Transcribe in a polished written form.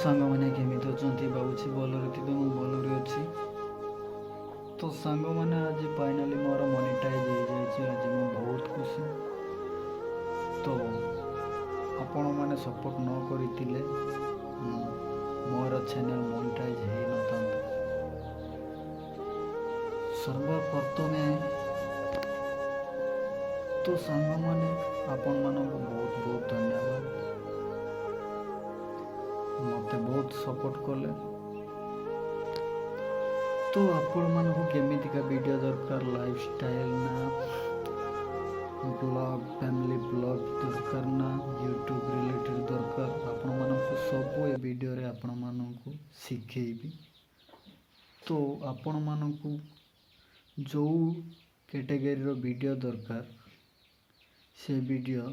ସାଙ୍ଗମାନେ କେମିତି ଅଛନ୍ତି ଭାବୁଛି ଭଲରେ ଥିବେ। ମୁଁ ଭଲରେ ଅଛି। ତ ସାଙ୍ଗମାନେ ଆଜି ଫାଇନାଲି ମୋର ମନିଟାଇଜ୍ ହେଇଯାଇଛି। ଆଜି ମୁଁ ବହୁତ ଖୁସି। ତ ଆପଣମାନେ ସପୋର୍ଟ ନ କରିଥିଲେ ମୋର ଚ୍ୟାନେଲ୍ ମନିଟାଇଜ୍ ହେଇନଥାନ୍ତା। ସର୍ବପ୍ରଥମେ ତ ସାଙ୍ଗମାନେ ଆପଣମାନଙ୍କୁ ବହୁତ ବହୁତ ଧନ୍ୟବାଦ। ମୋତେ ବହୁତ ସପୋର୍ଟ କଲେ। ତ ଆପଣମାନଙ୍କୁ କେମିତିକା ଭିଡ଼ିଓ ଦରକାର, ଲାଇଫଷ୍ଟାଇଲ୍ ନା ବ୍ଲଗ୍, ଫ୍ୟାମିଲି ବ୍ଲଗ୍ ଦରକାର ନା ୟୁଟ୍ୟୁବ୍ ରିଲେଟେଡ଼୍ ଦରକାର, ଆପଣମାନଙ୍କୁ ସବୁ ଏ ଭିଡ଼ିଓରେ ଆପଣମାନଙ୍କୁ ଶିଖେଇବି। ତ ଆପଣମାନଙ୍କୁ ଯେଉଁ କ୍ୟାଟେଗୋରୀର ଭିଡ଼ିଓ ଦରକାର ସେ ଭିଡ଼ିଓ